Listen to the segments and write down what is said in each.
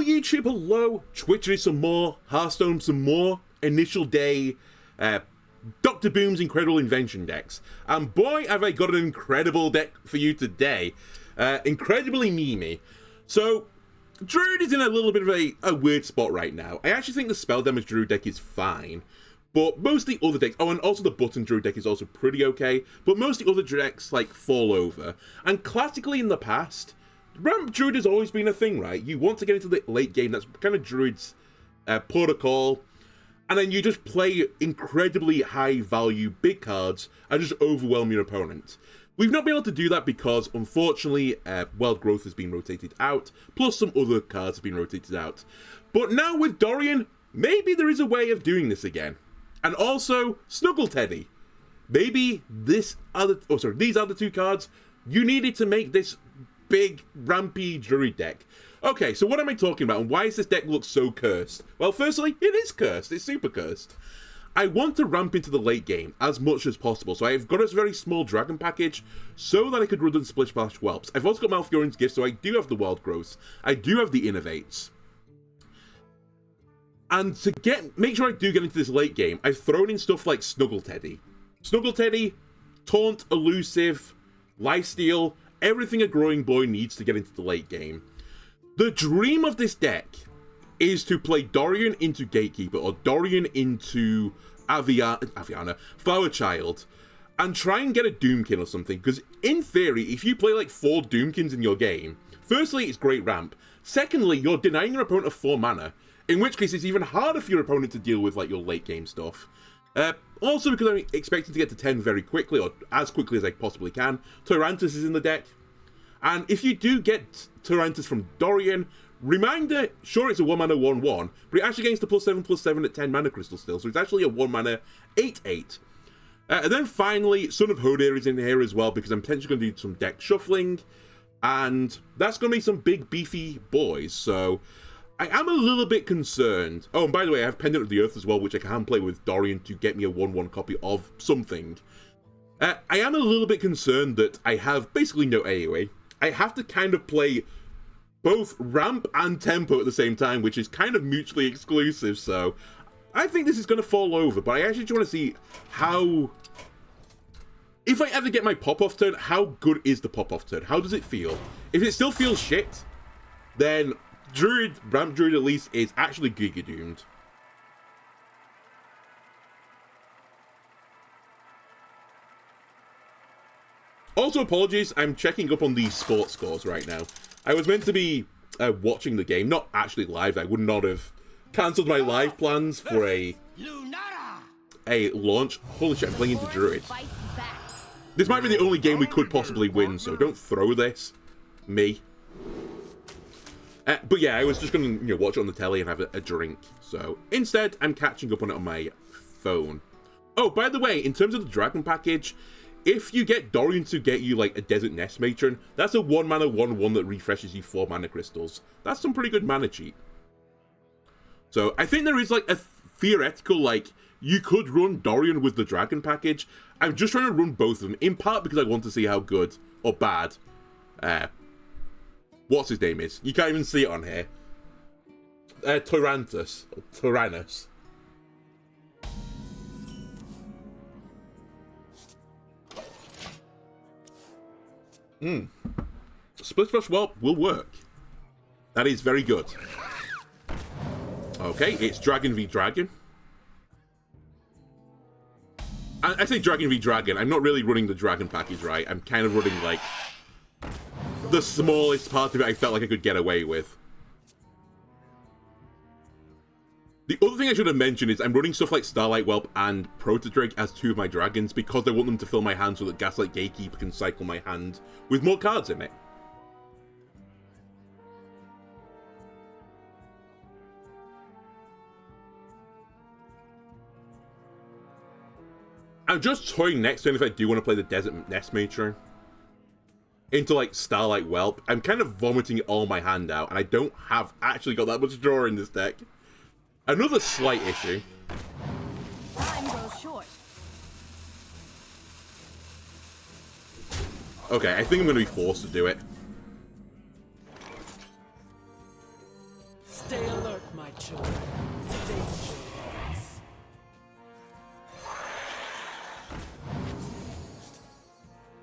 YouTube, hello. Twitch is some more, Hearthstone some more, initial day, Dr. Boom's incredible invention decks. And boy, have I got an incredible deck for you today. Incredibly memey. So, Druid is in a little bit of a weird spot right now. I actually think the spell damage Druid deck is fine. But most of the other decks, oh, and also the button Druid deck is also pretty okay. But most of the other decks, like, fall over. And classically in the past, Ramp Druid has always been a thing, right? You want to get into the late game, that's kind of Druid's protocol. And then you just play incredibly high value big cards and just overwhelm your opponent. We've not been able to do that because, unfortunately, Wild Growth has been rotated out, plus some other cards have been rotated out. But now with Dorian, maybe there is a way of doing this again. And also, Snuggle Teddy. Maybe these are the two cards you needed to make this big, rampy Druid deck. Okay, so what am I talking about, and why does this deck look so cursed? Well, firstly, it is cursed. It's super cursed. I want to ramp into the late game as much as possible, so I've got a very small dragon package so that I could run the Splish-Splash Whelps. I've also got Malfurion's Gift, so I do have the Wild Growths. I do have the Innervates. And to make sure I do get into this late game, I've thrown in stuff like Snuggle Teddy. Snuggle Teddy, Taunt, Elusive, Lifesteal, everything a growing boy needs to get into the late game. The dream of this deck is to play Dorian into Gatekeeper or Dorian into Aviana, Flower Child, and try and get a Doomkin or something, because in theory, if you play like 4 Doomkins in your game, firstly, it's great ramp. Secondly, you're denying your opponent of 4 mana, in which case it's even harder for your opponent to deal with like your late game stuff. Also, because I'm expecting to get to 10 very quickly, or as quickly as I possibly can, Tyrantus is in the deck. And if you do get Tyrantus from Dorian, reminder, sure it's a 1 mana 1/1, but it actually gains the +7/+7 at 10 mana crystal still, so it's actually a 1 mana 8/8. And then finally, Son of Hodir is in here as well, because I'm potentially going to do some deck shuffling, and that's going to be some big beefy boys, so I am a little bit concerned. Oh, and by the way, I have Pendant of the Earth as well, which I can play with Dorian to get me a 1/1 copy of something. I am a little bit concerned that I have basically no AoE. I have to kind of play both ramp and tempo at the same time, which is kind of mutually exclusive, so I think this is going to fall over, but I actually just want to see how, if I ever get my pop-off turn, how good is the pop-off turn? How does it feel? If it still feels shit, then Ramp Druid at least is actually Giga Doomed. Also, apologies, I'm checking up on these sports scores right now. I was meant to be watching the game, not actually live. I would not have cancelled my live plans for a launch. Holy shit, I'm playing into Druid. This might be the only game we could possibly win, so don't throw this. Me. But yeah, I was just going to watch it on the telly and have a drink. So instead, I'm catching up on it on my phone. Oh, by the way, in terms of the Dragon package, if you get Dorian to get you like a Desert Nestmatron, that's a 1 mana 1/1 that refreshes you 4 mana crystals. That's some pretty good mana cheat. So I think there is like a theoretical, like, you could run Dorian with the Dragon package. I'm just trying to run both of them, in part because I want to see how good or bad what's his name is. You can't even see it on here. Tyrannus. Splish-Splash Whelp will work. That is very good. Okay, it's Dragon v Dragon. I say Dragon v Dragon, I'm not really running the Dragon package, right? I'm kind of running, like, the smallest part of it I felt like I could get away with. The other thing I should have mentioned is I'm running stuff like Starlight Whelp and Protodrake as 2 of my dragons because I want them to fill my hand so that Gaslight Gatekeeper can cycle my hand with more cards in it. I'm just toying next turn if I do want to play the Desert Nestmatron into like Starlight Whelp. I'm kind of vomiting all my hand out, and I don't have actually got that much draw in this deck. Another slight issue. Time goes short. Okay, I think I'm going to be forced to do it. Stay alert, my children. Danger awaits.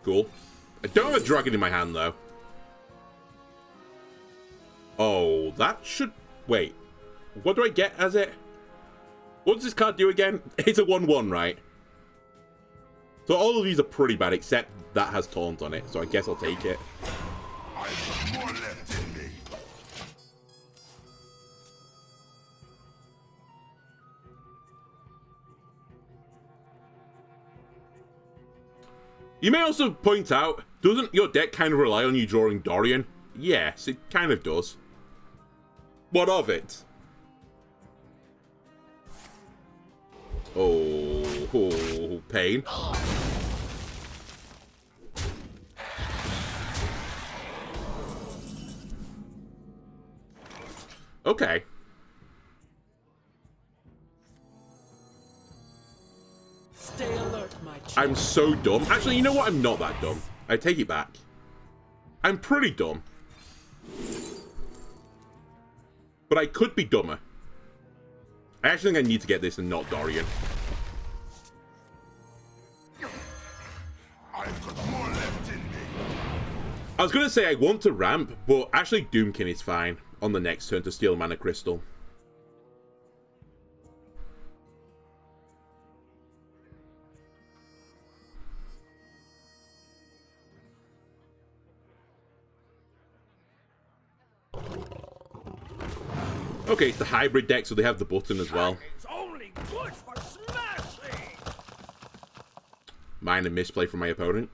Cool. I don't have a dragon in my hand, though. Oh, that should... Wait. What do I get as it? What does this card do again? It's a 1-1, right? So all of these are pretty bad, except that has taunt on it. So I guess I'll take it. I've got more left in me. You may also point out, doesn't your deck kind of rely on you drawing Dorian? Yes, it kind of does. What of it? Oh, pain. Okay. Stay alert, my children. I'm so dumb. Actually, you know what? I'm not that dumb. I take it back. I'm pretty dumb. But I could be dumber. I actually think I need to get this and not Dorian. I've got more left in me. I was going to say I want to ramp, but actually Doomkin is fine on the next turn to steal Mana Crystal. Okay, it's the hybrid deck, so they have the button as well. It's only good for smashing. Minor misplay from my opponent.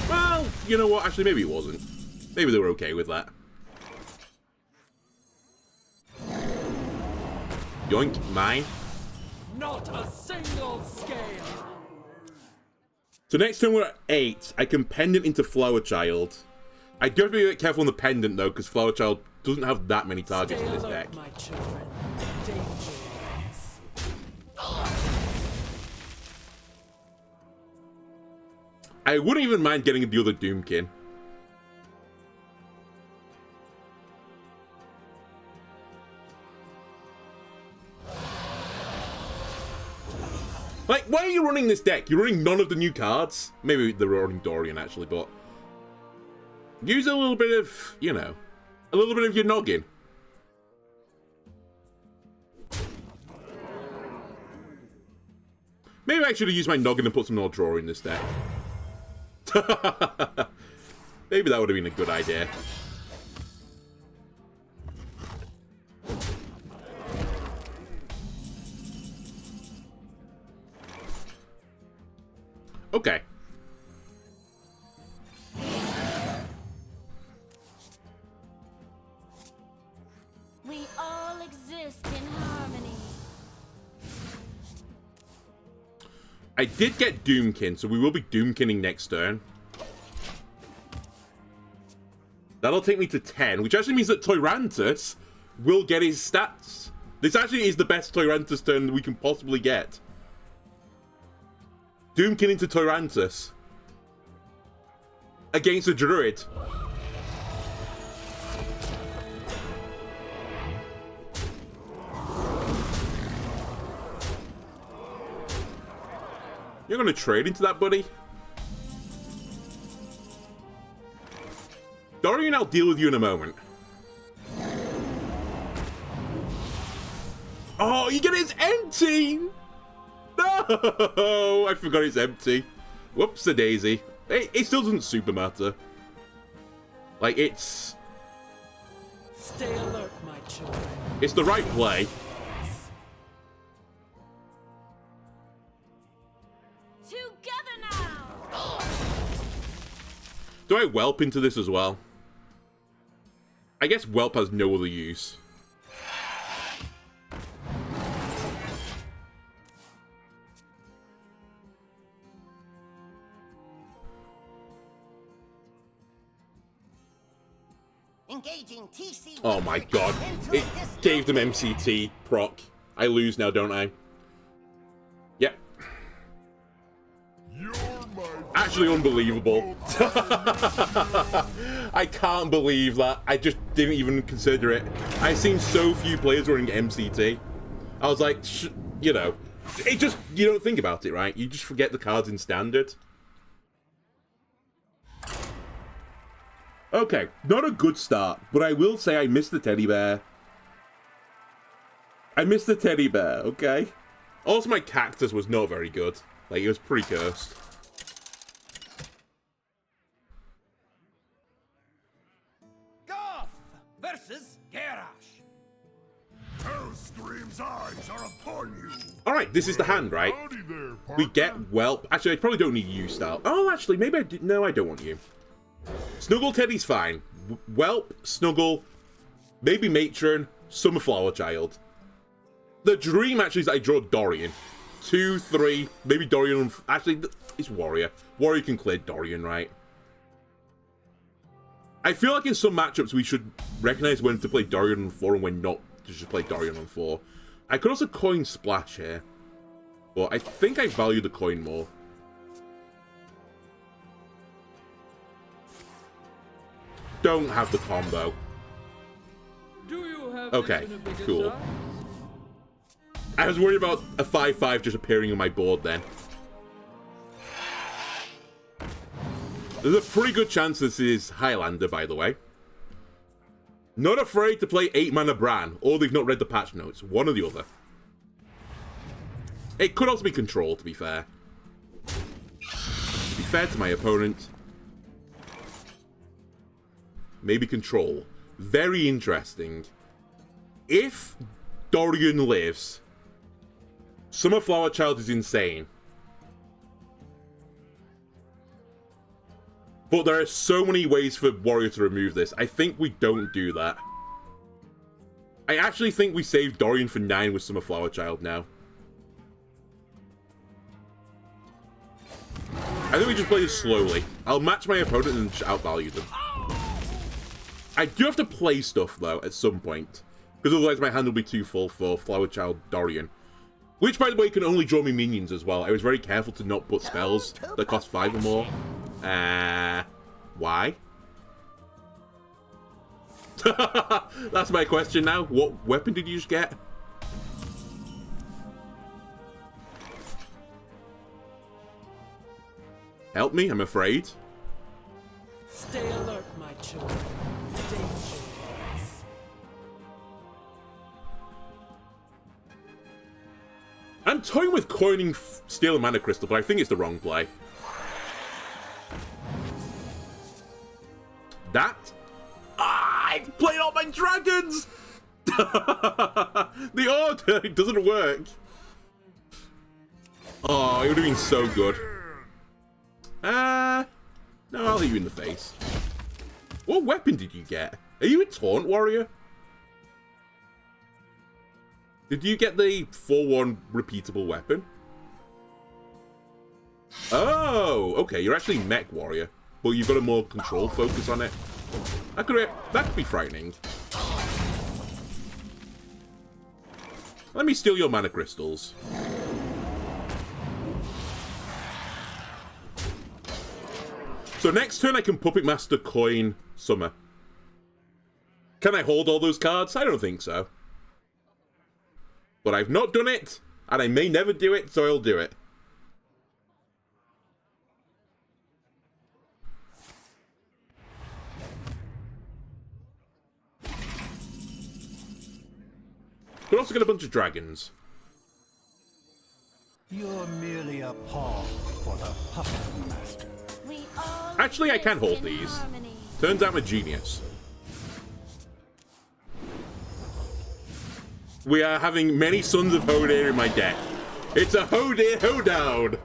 Well, you know what? Actually, maybe it wasn't. Maybe they were okay with that. Yoink, mine. Not a single scale. So next turn we're at 8. I can Pendant into Flower Child. I do have to be a bit careful on the Pendant, though, because Flower Child doesn't have that many targets in this deck. My children. Danger awaits. I wouldn't even mind getting the other Doomkin. Like, why are you running this deck? You're running none of the new cards. Maybe they're running Dorian, actually, but... use a little bit of, you know, a little bit of your noggin. Maybe I should have used my noggin and put some more draw in this deck. Maybe that would have been a good idea. Okay. We all exist in harmony. I did get Doomkin, so we will be Doomkinning next turn. That'll take me to 10, which actually means that Tyrantus will get his stats. This actually is the best Tyrantus turn that we can possibly get. Doomkin into Tyrantus. Against a Druid. You're gonna trade into that, buddy? Dorian, I'll deal with you in a moment. Oh, you get it's empty! No! I forgot it's empty. Whoops-a-daisy. It still doesn't super matter. Like, it's... Stay alert, my children. it's the right play. Together now! Do I Whelp into this as well? I guess Whelp has no other use. Engaging TC. Oh my god. It gave them MCT proc. I lose now, don't I? Yep. You're my actually unbelievable. I can't believe that. I just didn't even consider it. I've seen so few players running MCT. I was like, you know, it just, you don't think about it, right? You just forget the cards in standard. Okay, not a good start, but I will say I missed the teddy bear. I missed the teddy bear, okay? Also, my cactus was not very good. Like, it was pretty cursed. Goth versus Garrosh. Hellscream's eyes are upon you. Alright, this is the hand, right? Howdy there, partner. We get Whelp. Actually, I probably don't need you, style. Oh, actually, maybe I do. No, I don't want you. Snuggle Teddy's fine. Whelp, Snuggle, maybe Matron, Summerflower Child. The dream, actually, is that I draw Dorian. 2, 3, maybe Dorian. Actually, it's Warrior. Warrior can clear Dorian, right? I feel like in some matchups we should recognize when to play Dorian on 4 and when not to just play Dorian on 4. I could also coin Splash here, but I think I value the coin more. Don't have the combo. Do you have Okay, this in a bigger cool. size? I was worried about a 5/5 just appearing on my board then. There's a pretty good chance this is Highlander, by the way. Not afraid to play 8 mana Bran, or they've not read the patch notes. One or the other. It could also be Control, to be fair. To be fair to my opponent. Maybe Control. Very interesting. If Dorian lives, Summerflower Child is insane. But there are so many ways for Warrior to remove this. I think we don't do that. I actually think we save Dorian for 9 with Summerflower Child now. I think we just play this slowly. I'll match my opponent and just outvalue them. I do have to play stuff, though, at some point. Because otherwise my hand will be too full for Flower Child Dorian. Which, by the way, can only draw me minions as well. I was very careful to not put spells that cost 5 or more. Why? That's my question now. What weapon did you just get? Help me, I'm afraid. Stay alert, my children. Danger awaits. I'm toying with coining Steel and Mana Crystal, but I think it's the wrong play. That? Ah, I played all my dragons! The order, it doesn't work. Oh, it would have been so good. No, I'll hit you in the face. What weapon did you get? Are you a Taunt Warrior? Did you get the 4/1 repeatable weapon? Oh, okay, you're actually Mech Warrior, but you've got a more control focus on it. That could be frightening. Let me steal your mana crystals. So next turn I can Puppet Master coin Summer. Can I hold all those cards? I don't think so. But I've not done it, and I may never do it, so I'll do it. Could also get a bunch of dragons. You're merely a pawn for the puppet master. We all Actually, I can hold exist in these. harmony. Turns out I'm a genius. We are having many Sons of Hodir in my deck. It's a Hodir hoedown!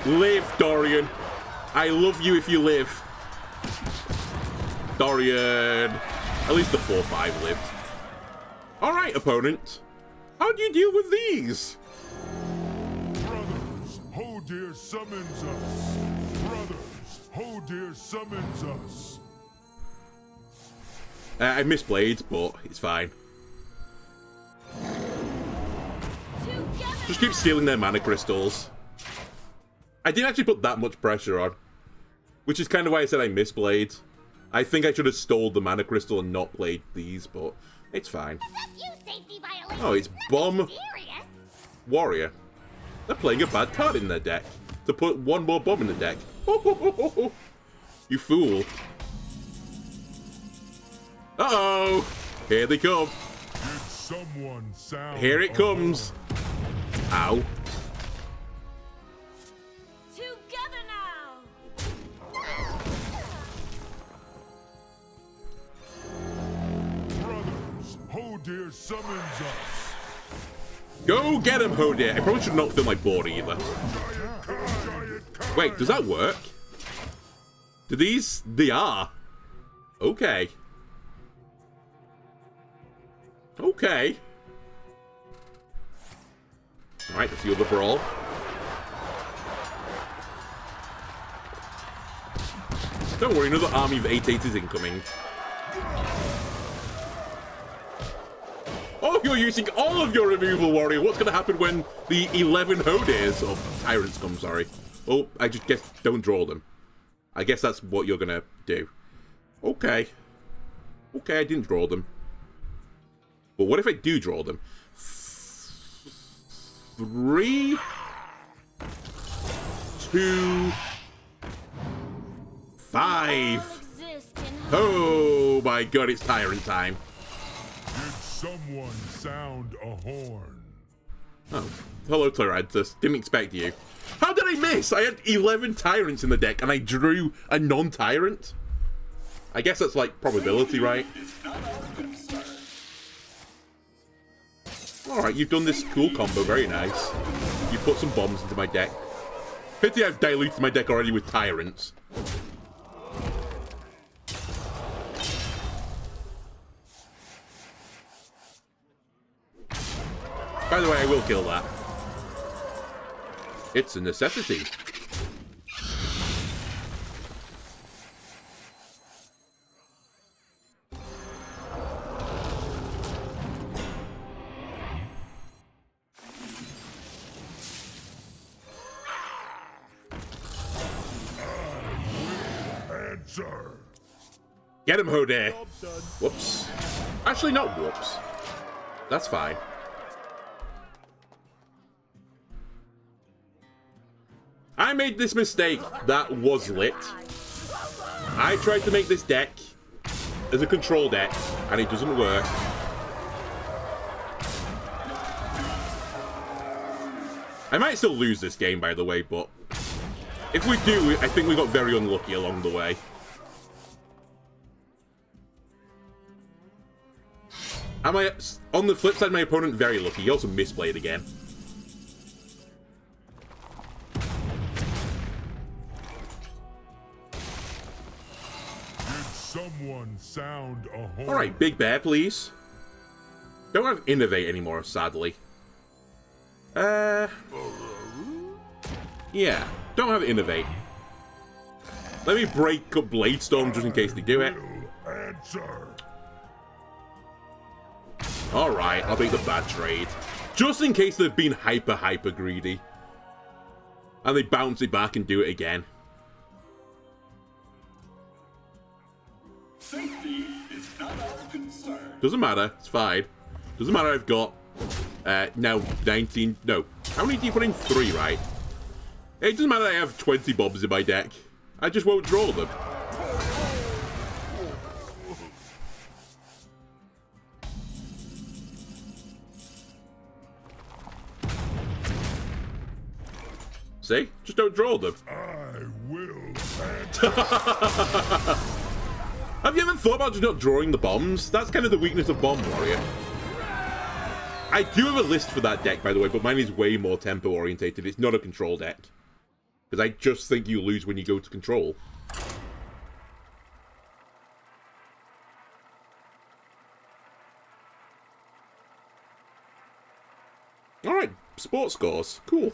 Live, Dorian. I love you if you live. Dorian. At least the 4/5 lived. Alright, opponent. How do you deal with these? Brothers, Hodir summons us. Brothers, Hodir summons us. I misplayed, but it's fine. Just keep stealing their mana crystals. I didn't actually put that much pressure on, which is kind of why I said I misplayed. I think I should have stole the mana crystal and not played these, but it's fine. Oh, it's Bomb Warrior. They're playing a bad card in their deck to put one more bomb in the deck. You fool. Uh-oh! Here they come. Did someone sound Here it comes. Ow. Together now. brothers? Hodir summons us. Go get him, Hodir. I probably should not fill my board either. Wait, does that work? Do these... They are. Okay. Okay. Alright, let's see the brawl. Don't worry, another army of 8/8 is incoming. Oh, you're using all of your removal, warrior. What's going to happen when the 11 Hodirs, or Tyrants come, sorry. Oh, I just guess don't draw them. I guess that's what you're going to do. Okay. Okay, I didn't draw them. But what if I do draw them? 3, 2, 5. Oh my god, it's Tyrant time. Did someone sound a horn? Oh, hello, Tyrantus. Didn't expect you. How did I miss? I had 11 Tyrants in the deck, and I drew a non-Tyrant? I guess that's, like, probability, right? Alright, you've done this cool combo. Very nice. You put some bombs into my deck. Pity I've diluted my deck already with Tyrants. By the way, I will kill that. It's a necessity. Answer. Get him, Hodir. Whoops. Actually, not whoops. That's fine. I made this mistake. That was lit. I tried to make this deck as a control deck, and it doesn't work. I might still lose this game, by the way, but if we do, I think we got very unlucky along the way. Am I, on the flip side, my opponent very lucky. He also misplayed again. Someone sound a horn. Alright, Big Bear, please. Don't have Innervate anymore, sadly. Yeah, don't have Innervate. Let me break up Bladestorm just in case they do it. Answer. Alright, I'll make the bad trade. Just in case they've been hyper greedy. And they bounce it back and do it again. Safety is not our concern. Doesn't matter, it's fine. Doesn't matter, I've got now 19, no. How many do you put in? 3, right? It doesn't matter I have 20 bombs in my deck. I just won't draw them. See? Just don't draw them. I will. Have you ever thought about just not drawing the bombs? That's kind of the weakness of Bomb Warrior. I do have a list for that deck, by the way, but mine is way more tempo-orientated. It's not a control deck. Because I just think you lose when you go to control. Alright, sports scores. Cool.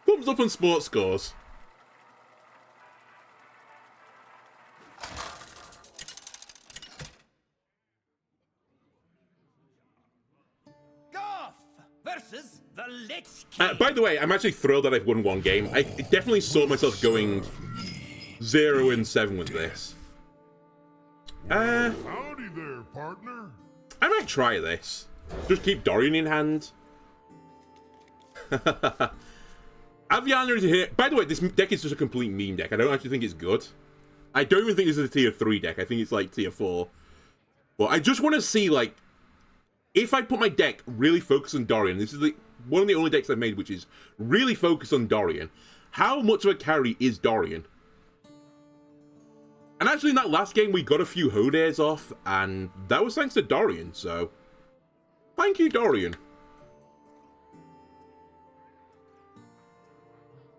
Thumbs up on sports scores. Blitzkrieg. By the way, I'm actually thrilled that I've won one game. I definitely saw myself going 0-7 with this. Howdy there, partner. I might try this. Just keep Dorian in hand. Aviana is here. By the way, this deck is just a complete meme deck. I don't actually think it's good. I don't even think this is a tier 3 deck. I think it's like tier 4. But I just want to see, like, if I put my deck really focused on Dorian, this is one of the only decks I've made which is really focused on Dorian, how much of a carry is Dorian? And actually in that last game we got a few Hodares off, and that was thanks to Dorian, so thank you, Dorian.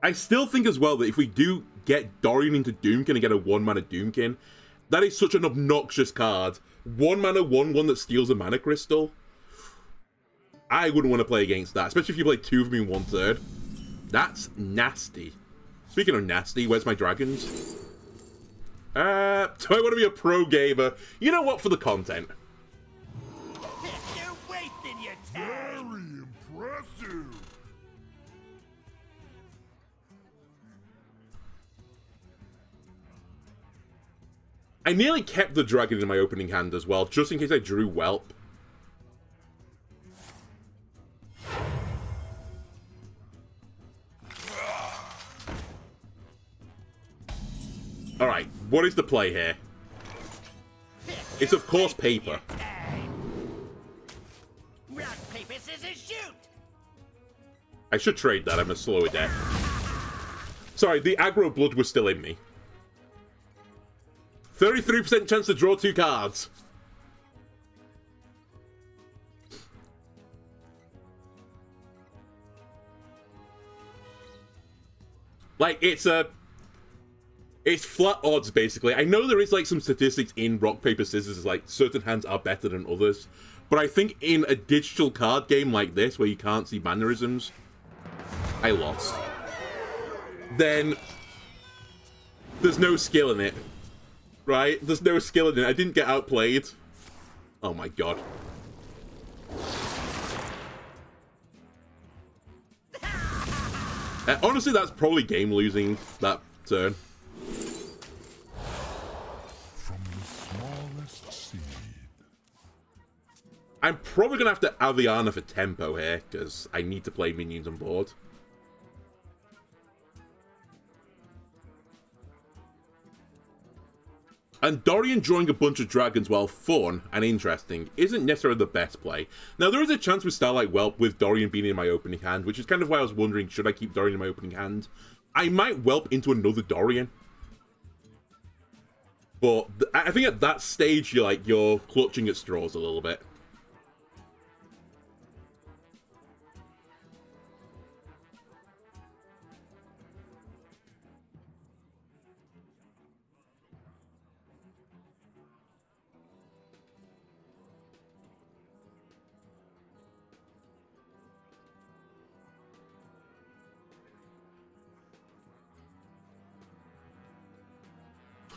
I still think as well that if we do get Dorian into Doomkin and get a 1-mana Doomkin, that is such an obnoxious card. 1-mana 1/1 that steals a mana crystal. I wouldn't want to play against that, especially if you play 2 of them in 1/3. That's nasty. Speaking of nasty, where's my dragons? Do I want to be a pro gamer? You know what, for the content. You're wasting your Very time. impressive. I nearly kept the dragon in my opening hand as well, just in case I drew Whelp. Alright, what is the play here? It's of course paper. Rock, paper, scissors, shoot. I should trade that, I'm a slower deck. Sorry, the aggro blood was still in me. 33% chance to draw 2 cards. Like, it's flat odds, basically. I know there is, like, some statistics in rock, paper, scissors, like, certain hands are better than others. But I think in a digital card game like this, where you can't see mannerisms, I lost. Then there's no skill in it. Right? There's no skill in it. I didn't get outplayed. Oh my god. Honestly, that's probably game losing, that turn. From the smallest seed. I'm probably going to have to Aviana for tempo here, because I need to play minions on board. And Dorian drawing a bunch of dragons, while fun and interesting, isn't necessarily the best play. Now, there is a chance with Starlight Whelp with Dorian being in my opening hand, which is kind of why I was wondering, should I keep Dorian in my opening hand? I might Whelp into another Dorian. But I think at that stage, you're clutching at straws a little bit.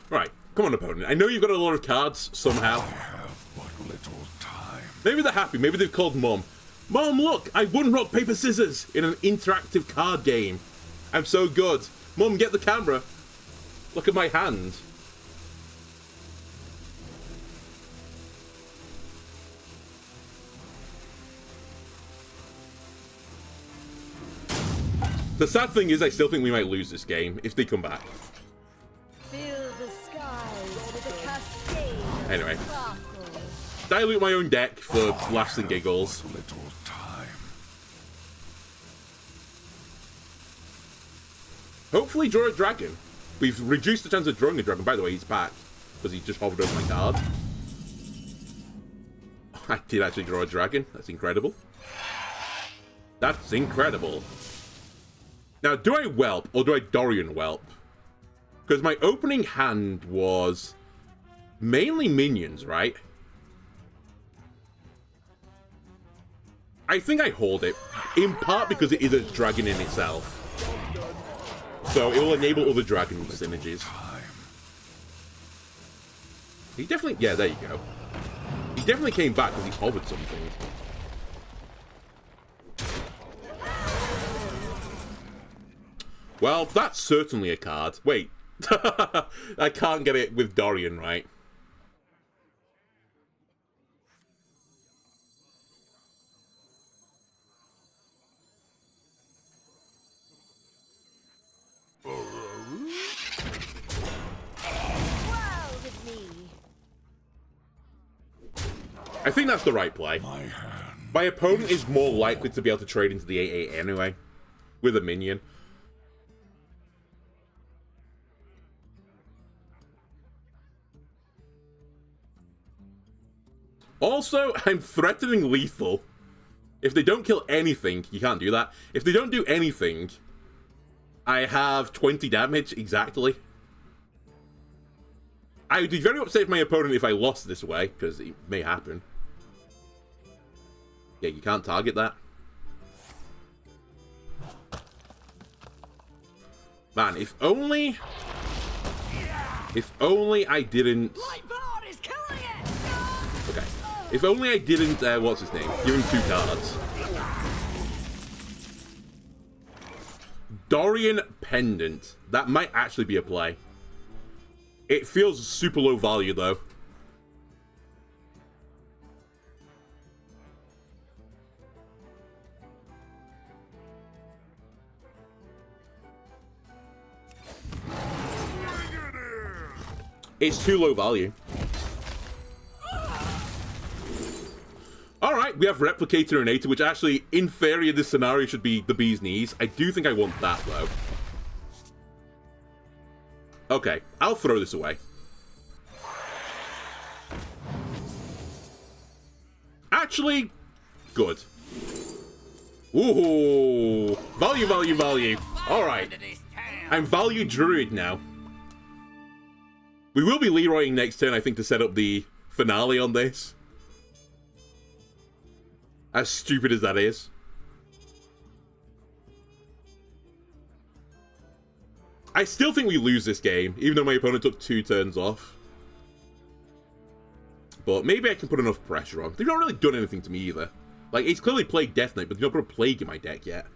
Right, come on, opponent. I know you've got a lot of cards, somehow. I have but little time. Maybe they're happy. Maybe they've called Mom. Mom, look! I won rock, paper, scissors in an interactive card game. I'm so good. Mom, get the camera. Look at my hand. The sad thing is I still think we might lose this game if they come back. Fill the skies with a cascade. Anyway. Dilute my own deck for laughs and giggles. Little time. Hopefully draw a dragon. We've reduced the chance of drawing a dragon. By the way, he's back. Because he just hovered over my card. I did actually draw a dragon. That's incredible. That's incredible. Now, do I Whelp or do I Dorian Whelp? Because my opening hand was mainly minions, right? I think I hold it, in part because it is a dragon in itself. So it will enable other dragon synergies. He definitely, yeah, there you go. He definitely came back because he hovered something. Well, that's certainly a card. Wait. I can't get it with Dorian, right? I think that's the right play. My opponent is more likely to be able to trade into the 8/8 anyway, with a minion. Also, I'm threatening lethal. If they don't kill anything, you can't do that. If they don't do anything, I have 20 damage exactly. I would be very upset with my opponent if I lost this way, because it may happen. Yeah, you can't target that. Man, if only I didn't... Okay. If only I didn't, what's his name? Give him 2 cards. Dorian Pendant. That might actually be a play. It feels super low value, though. It's too low value. Alright, we have Replicator and Aether, which actually, in theory, in this scenario should be the bee's knees. I do think I want that, though. Okay, I'll throw this away. Actually, good. Ooh, value, value, value. Alright, I'm Value Druid now. We will be Leroying next turn, I think, to set up the finale on this. As stupid as that is. I still think we lose this game, even though my opponent took 2 turns off. But maybe I can put enough pressure on. They've not really done anything to me either. Like, it's clearly Plague Death Knight, but they've not put a Plague in my deck yet.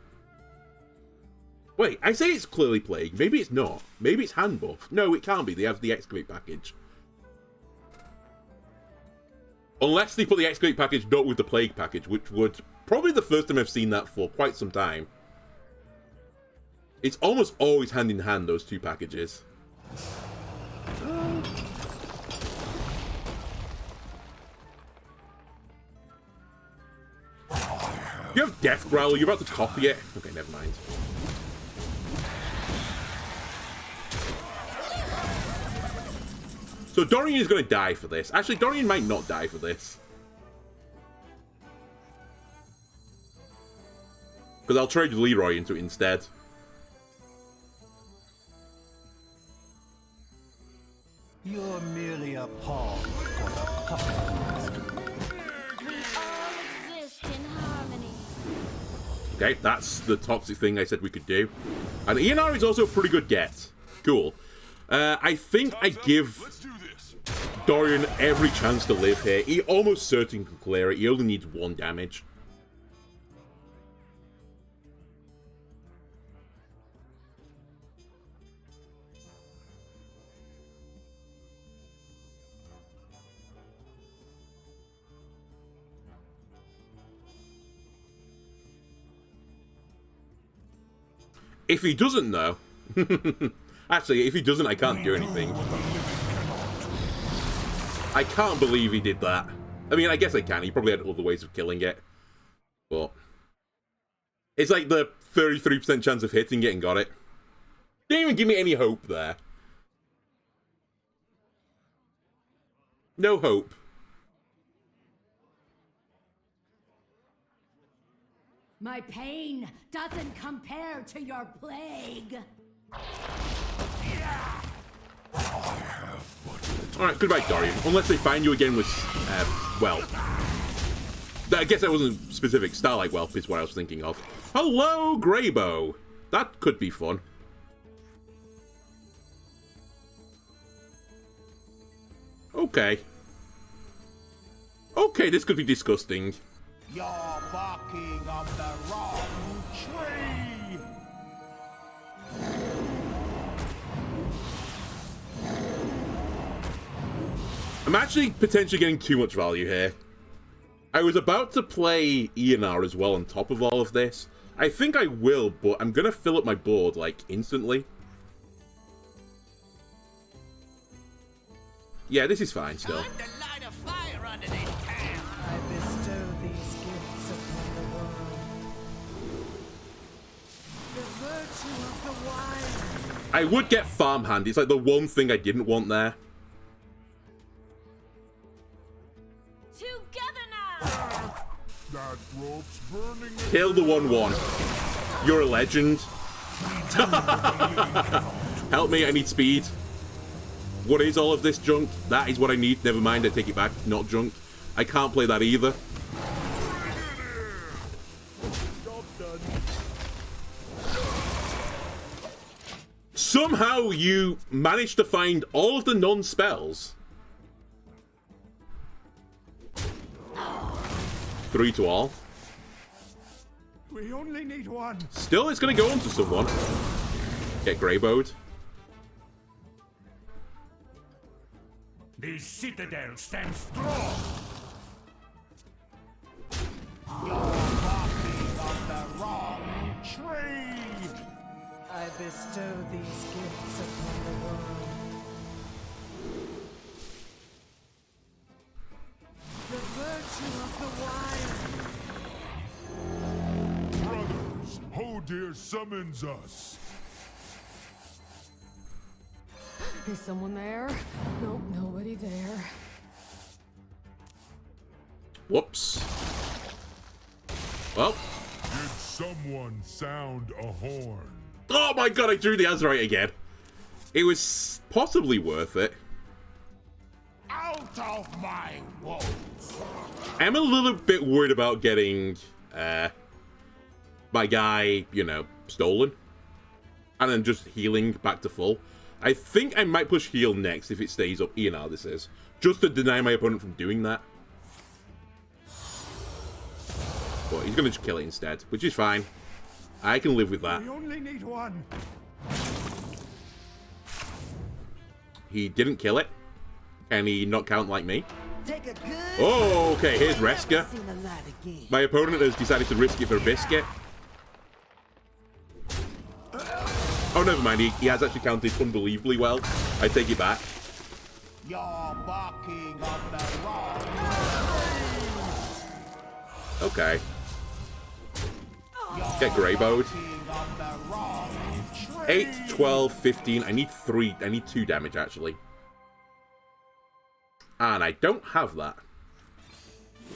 Wait, I say it's clearly Plague. Maybe it's not. Maybe it's hand buff. No, it can't be. They have the Excavate package. Unless they put the Excavate package not with the Plague package, which would probably the first time I've seen that for quite some time. It's almost always hand in hand, those 2 packages. You have Death Growl, you're about to copy it. Okay, never mind. So Dorian is going to die for this. Actually, Dorian might not die for this. Because I'll trade Leroy into it instead. You're merely a pawn for the puppet. We all exist in harmony. Okay, that's the toxic thing I said we could do. And ENR is also a pretty good get. Cool. I think I give Dorian every chance to live here. He almost certainly can clear it. He only needs 1 damage. If he doesn't, though... Actually, if he doesn't, I can't do anything. I can't believe he did that. I mean, I guess I can. He probably had other ways of killing it. But... it's like the 33% chance of hitting it and got it. Didn't even give me any hope there. No hope. My pain doesn't compare to your plague. Alright, goodbye, Dorian. Unless they find you again with, Whelp. I guess that wasn't specific. Starlight Whelp is what I was thinking of. Hello, Greybow. That could be fun. Okay. Okay, this could be disgusting. You're barking on the wrong tree! I'm actually potentially getting too much value here. I was about to play ENR as well on top of all of this. I think I will, but I'm going to fill up my board, like, instantly. Yeah, this is fine still. Time to light a fire under this town. I bestow these gifts upon the world. The virtue of the wild. I would get Farmhand. It's like the one thing I didn't want there. Together now! That rope's burning. Kill the 1/1. You're a legend. Help me, I need speed. What is all of this junk? That is what I need. Never mind, I take it back. Not junk. I can't play that either. Somehow you managed to find all of the non-spells. 3 to all. We only need one. Still, it's going to go on to someone. Get Greybowed. The citadel stands strong. You're walking on the wrong tree. I bestow these gifts upon the world. The virtue of the wild. Brothers, Hodir summons us. Is someone there? Nope, nobody there. Whoops. Well. Did someone sound a horn? Oh my god, I drew the Azerite again. It was possibly worth it. Out of my woods. I'm a little bit worried about getting my guy, you know, stolen. And then just healing back to full. I think I might push heal next if it stays up. ENR this is. Just to deny my opponent from doing that. But he's going to just kill it instead, which is fine. I can live with that. We only need one. He didn't kill it. Can he not count like me? Take a good. Oh, okay, here's Reska. Seen the light again. My opponent has decided to risk it for a biscuit. Oh, never mind. He has actually counted unbelievably well. I take it back. You're barking on the wrong. Okay. Get Greybowed. 8, 12, 15. I need 3. I need 2 damage, actually. And I don't have that.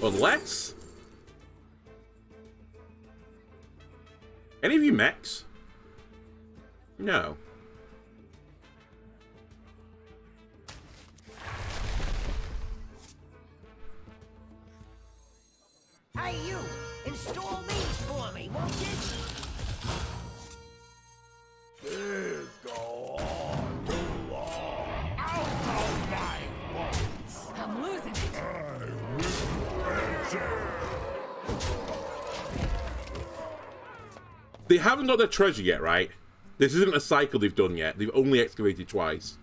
Unless... Any of you mechs? No. Hey, you! Install these for me, won't you? This go on too long. Out of my woods. I'm losing it. I will answer. They haven't got their treasure yet, right? This isn't a cycle they've done yet. They've only excavated twice.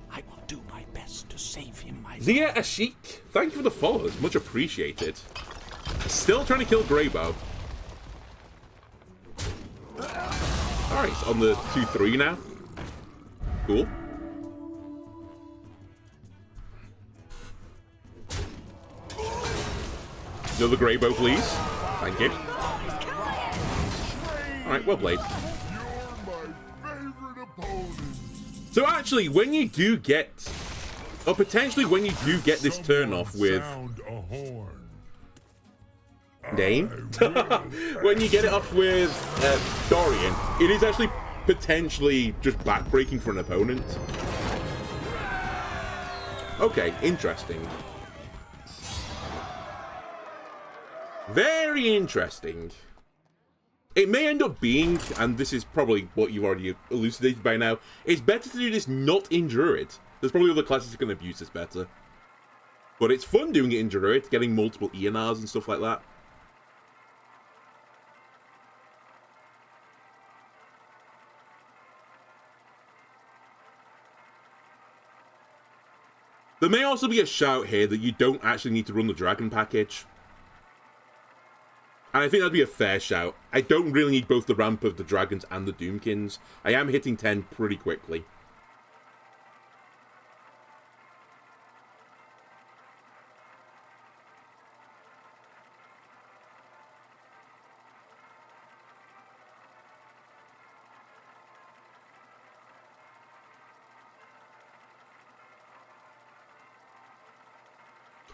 I will do my best to save him, my Zia Ashik, thank you for the follows. Much appreciated. Still trying to kill Greybow. Alright, it's on the 2-3 now. Cool. Another Greybow, please. Thank you. Alright, well played. You're my favorite opponent. So actually, when you do get... Or potentially when you do get this turn off with... Sound a horn. Name? When you get it off with Dorian, it is actually potentially just backbreaking for an opponent. Okay, interesting. Very interesting. It may end up being, and this is probably what you've already elucidated by now, it's better to do this not in Druid. There's probably other classes that can abuse this better. But it's fun doing it in Druid, getting multiple ENRs and stuff like that. There may also be a shout here that you don't actually need to run the Dragon package. And I think that'd be a fair shout. I don't really need both the Ramp of the Dragons and the Doomkins. I am hitting 10 pretty quickly.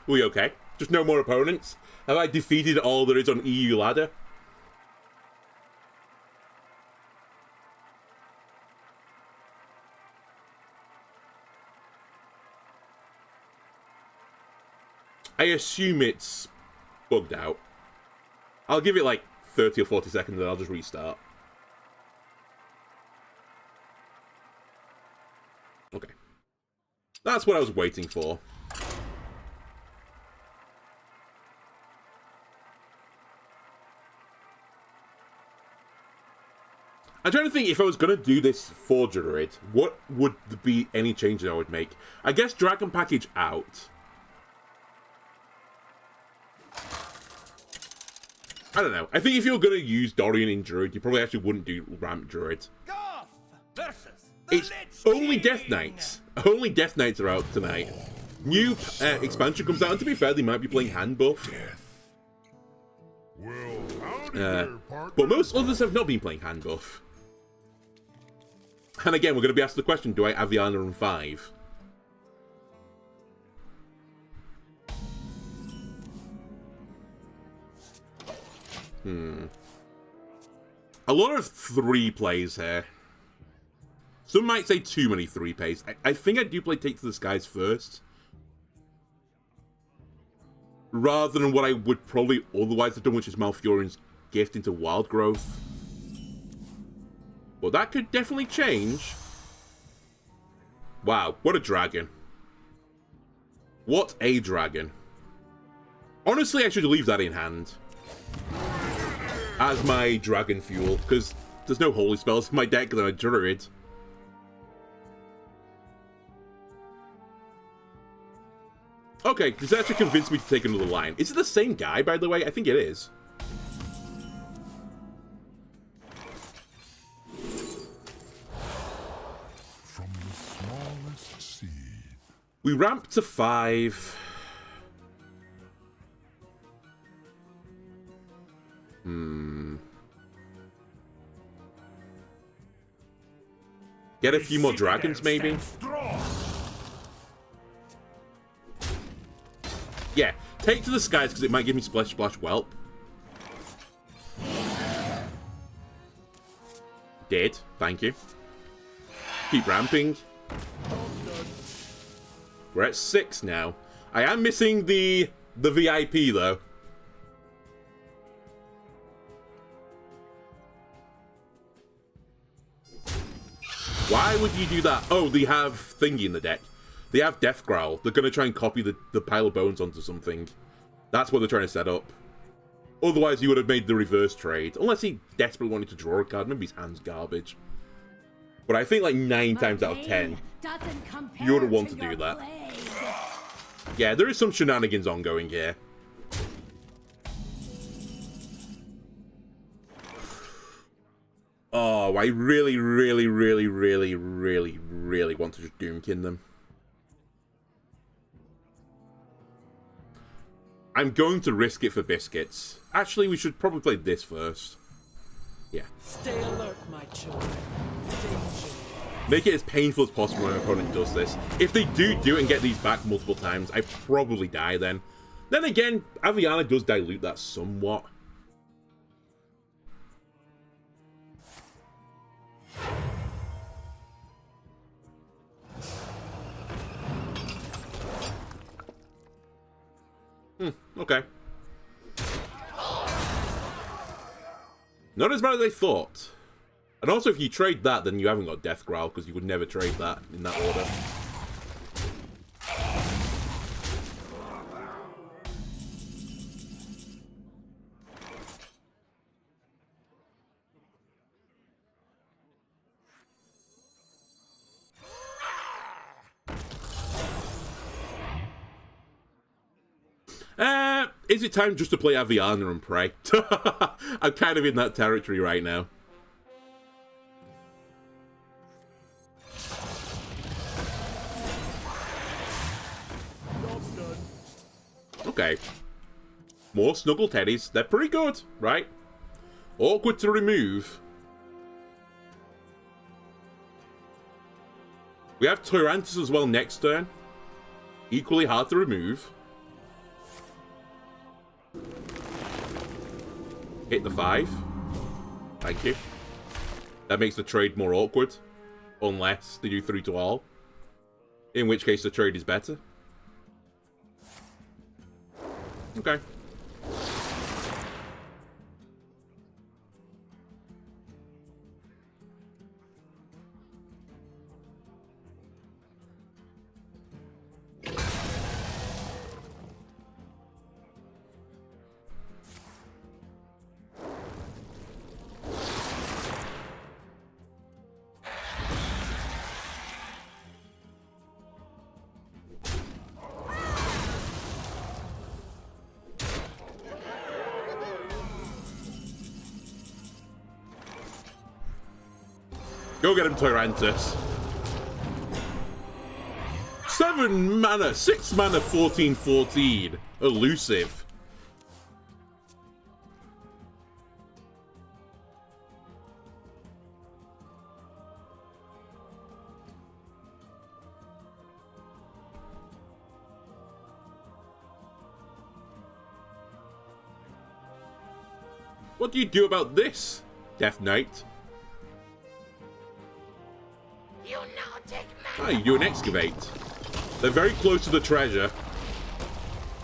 We okay? Just no more opponents? Have I defeated all there is on EU ladder? I assume it's bugged out. I'll give it like 30 or 40 seconds and I'll just restart. Okay. That's what I was waiting for. I'm trying to think if I was going to do this for Druid, what would be any changes I would make? I guess Dragon package out. I don't know. I think if you're going to use Dorian in Druid, you probably actually wouldn't do Ramp Druid. It's only Death Knights. Only Death Knights are out tonight. New expansion comes out, and to be fair, they might be playing hand buff. But most others have not been playing hand buff. And again, we're going to be asked the question, do I Aviana run 5? A lot of 3 plays here. Some might say too many 3 plays. I think I do play Take to the Skies first. Rather than what I would probably otherwise have done, which is Malfurion's Gift into Wild Growth. Well, that could definitely change. Wow, what a dragon. What a dragon. Honestly, I should leave that in hand. As my dragon fuel, because there's no holy spells in my deck than a druid. Okay, this actually convinced me to take another line. Is it the same guy, by the way? I think it is. From the smallest seed. We ramp to 5. Get a few more dragons, maybe? Yeah, take to the skies because it might give me Splish-Splash Whelp. Did, thank you. Keep ramping. We're at 6 now. I am missing the VIP though. Why would you do that? Oh, they have thingy in the deck. They have Death Growl. They're going to try and copy the pile of bones onto something. That's what they're trying to set up. Otherwise, he would have made the reverse trade. Unless he desperately wanted to draw a card. Maybe his hand's garbage. But I think like 9 times out of 10, you would want to do that. Yeah, there is some shenanigans ongoing here. Oh, I really, really, really, really, really, really want to just Doomkin them. I'm going to risk it for biscuits. Actually, we should probably play this first. Yeah. Stay alert, my children. Danger. Make it as painful as possible when my opponent does this. If they do it and get these back multiple times, I probably die then. Then again, Aviana does dilute that somewhat. Okay. Not as bad as I thought. And also, if you trade that, then you haven't got Death Growl, because you would never trade that in that order. Is it time just to play Aviana and pray? I'm kind of in that territory right now. Okay. More Snuggle Teddies. They're pretty good, right? Awkward to remove. We have Tyrantus as well next turn. Equally hard to remove. Hit the 5. Thank you. That makes the trade more awkward. Unless they do 3 to all. In which case the trade is better. Okay. Go get him, Tyrantus. 7 mana, 6 mana, 14/14. Elusive. What do you do about this, Death Knight? You now take Ah, you do an excavate. They're very close to the treasure,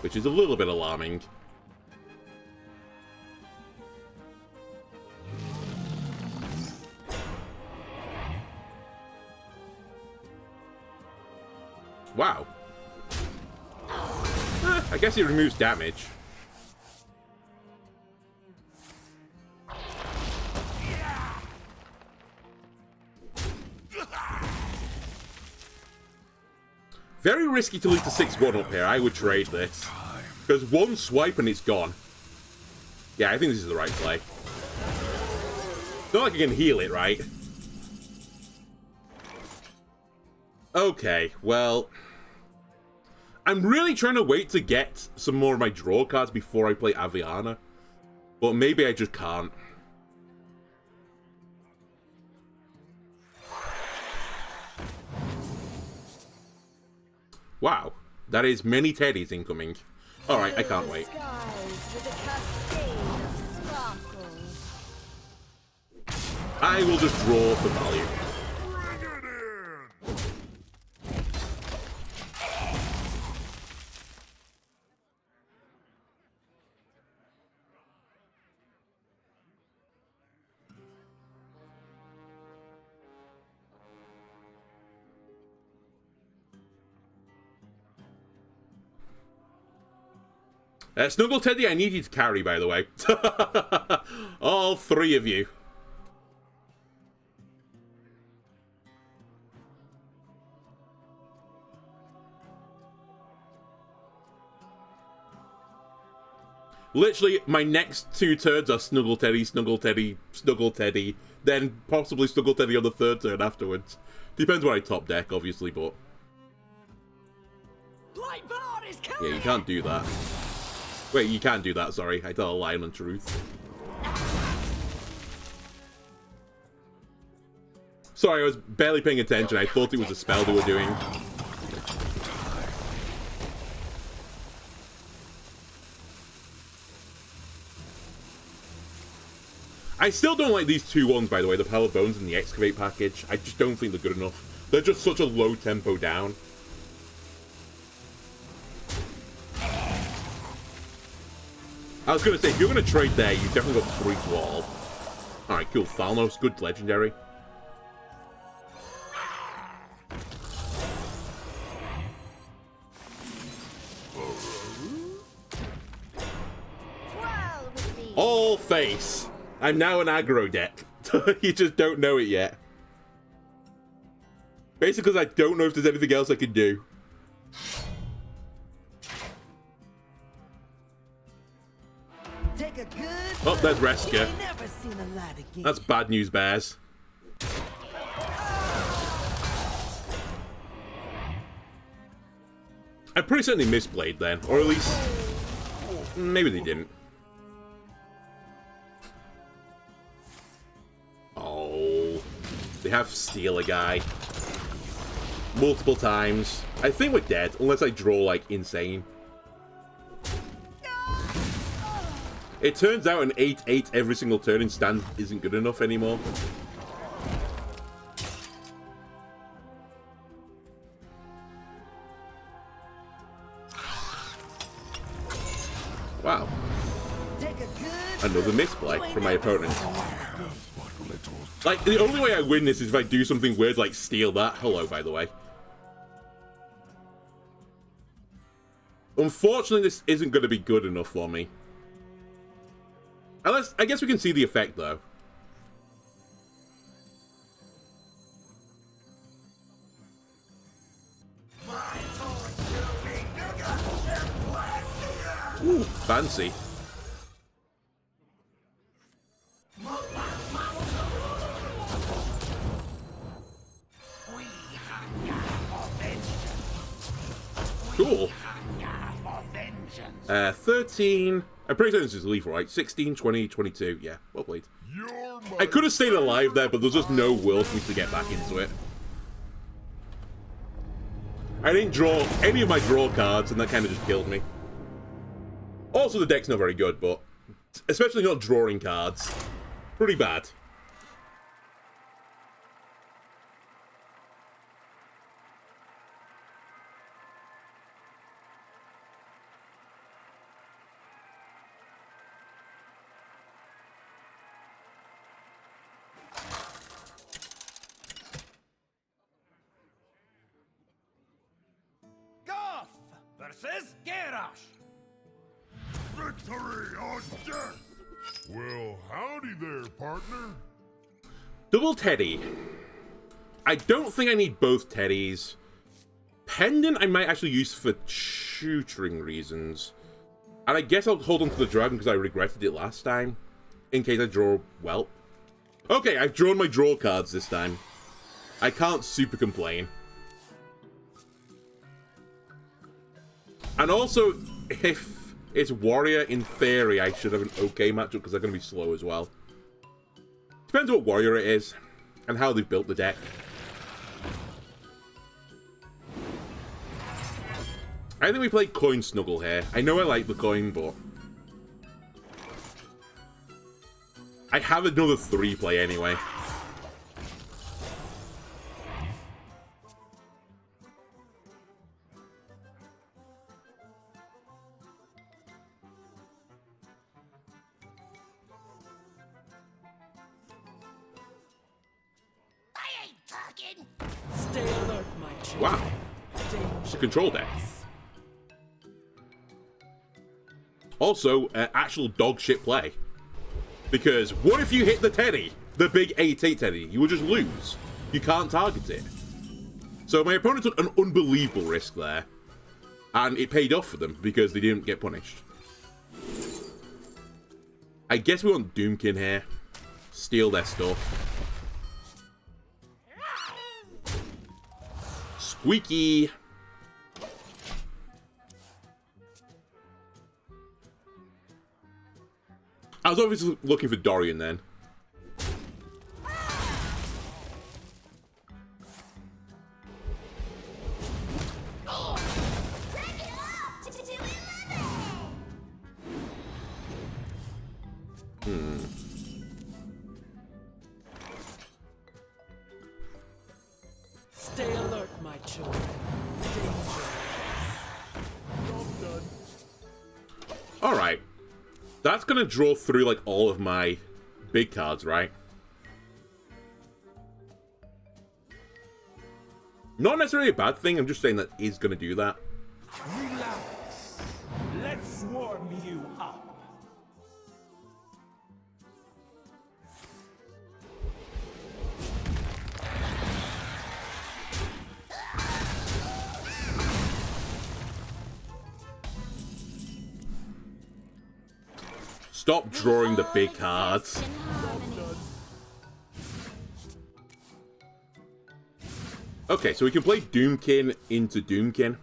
which is a little bit alarming. Wow. I guess it removes damage. Very risky to leave the 6/1 up here. I would trade this. Because one swipe and it's gone. Yeah, I think this is the right play. It's not like I can heal it, right? Okay, well... I'm really trying to wait to get some more of my draw cards before I play Aviana. But maybe I just can't. Wow, that is many teddies incoming. Alright, I can't wait. I will just draw for value. Snuggle Teddy, I need you to carry, by the way. All 3 of you. Literally, my next 2 turns are Snuggle Teddy, Snuggle Teddy, Snuggle Teddy, then possibly Snuggle Teddy on the 3rd turn afterwards. Depends what I top deck, obviously, but... Yeah, you can't do that. Wait, you can't do that, sorry. I tell a lie and untruth. Sorry, I was barely paying attention. I thought it was a spell they were doing. I still don't like these 2-1s, by the way, the Pile of Bones and the Excavate package. I just don't think they're good enough. They're just such a low tempo down. I was going to say, if you're going to trade there, you've definitely got 3 to all. Alright, cool. Thalnos, good legendary. All face. I'm now an aggro deck. You just don't know it yet. Basically, because I don't know if there's anything else I can do. Oh, there's Reska. Ain't never seen a light again. That's bad news, Bears. I'm pretty certain they misplayed then, or at least maybe they didn't. Oh, they have steal a guy multiple times. I think we're dead unless I draw like insane. It turns out an 8/8 every single turn in stand isn't good enough anymore. Wow. Another misplay from my opponent. Like, the only way I win this is if I do something weird like steal that. Hello, by the way. Unfortunately, this isn't going to be good enough for me. Unless, I guess we can see the effect, though. Ooh, fancy. Cool. 13. I'm pretty certain this is lethal, right? 16, 20, 22. Yeah, well played. I could have stayed alive there, but there's just no will for me to get back into it. I didn't draw any of my draw cards, and that kind of just killed me. Also, the deck's not very good, but especially not drawing cards. Pretty bad. Versus Garrosh. Victory or death! Well, howdy there, partner. Double Teddy. I don't think I need both Teddies. Pendant I might actually use for tutoring reasons. And I guess I'll hold on to the dragon because I regretted it last time. In case I draw Whelp. Okay, I've drawn my draw cards this time. I can't super complain. And also, if it's Warrior, in theory, I should have an okay matchup because they're going to be slow as well. Depends what Warrior it is and how they've built the deck. I think we play Coin Snuggle here. I know I like the coin, but I have another 3-play anyway. Stay alert, my children. Wow. It's a control deck. Also, actual dog shit play. Because what if you hit the Teddy? The big 8/8 Teddy. You will just lose. You can't target it. So my opponent took an unbelievable risk there. And it paid off for them because they didn't get punished. I guess we want Doomkin here. Steal their stuff. Squeaky. I was obviously looking for Dorian then. Stay alert, my children. Alright. That's gonna draw through, like, all of my big cards, right? Not necessarily a bad thing, I'm just saying that is gonna do that. Relax. Let's warm you up. stop drawing the big cards. Okay, so we can play Doomkin into Doomkin.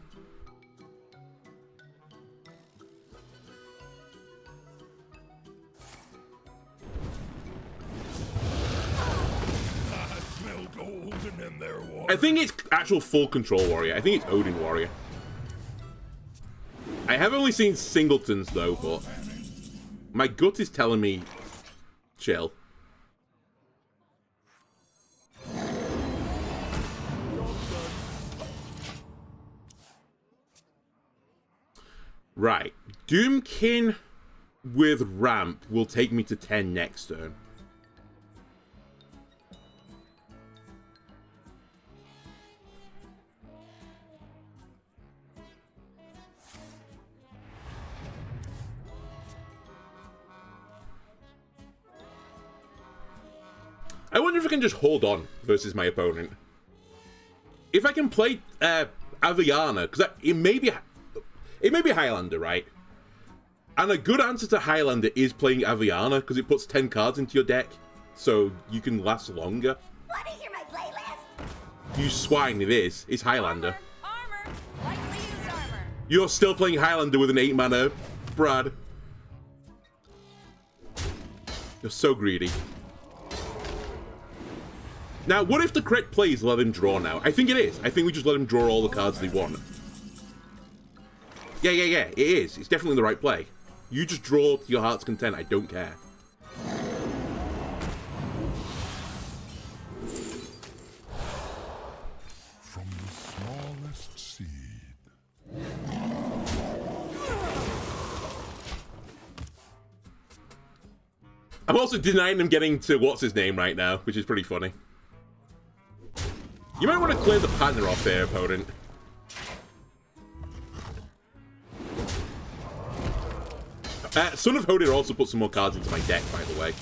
I think it's actual full control warrior. I think it's Odin warrior. I have only seen singletons though, but my gut is telling me chill. Right, Doomkin with Ramp will take me to 10 next turn. I wonder if I can just hold on versus my opponent. If I can play Aviana, because it may be Highlander, right? And a good answer to Highlander is playing Aviana, because it puts 10 cards into your deck, so you can last longer. Want to hear my playlist? You swine, it is. It's Highlander. Armor. Lightly used armor. You're still playing Highlander with an 8 mana, Brad. You're so greedy. Now, what if the correct play is let him draw now? I think it is. I think we just let him draw all the cards they want. Yeah, it is. It's definitely the right play. You just draw to your heart's content. I don't care. From the smallest seed. I'm also denying him getting to what's his name right now, which is pretty funny. You might want to clear the partner off there, opponent. Son of Hodir also put some more cards into my deck, by the way.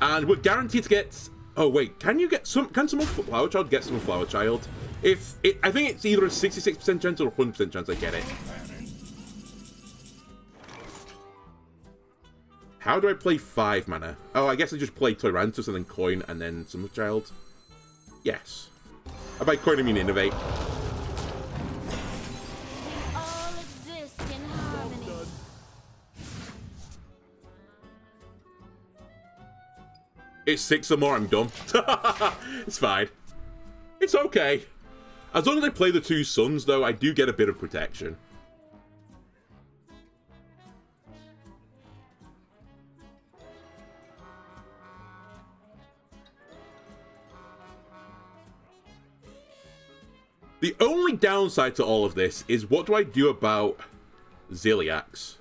And we're guaranteed to get... Oh, wait. Can you get some... Can someone Flower Child get some Flower Child? I think it's either a 66% chance or a 100% chance I get it. How do I play 5 mana? Oh, I guess I just play Tyrantus and then Coin and then Summer Child. Yes. I by Coin I mean Innervate. All exist in harmony. It's 6 or more, I'm done. It's fine. It's okay. As long as I play the 2 suns, though, I do get a bit of protection. The only downside to all of this is what do I do about Ziliax?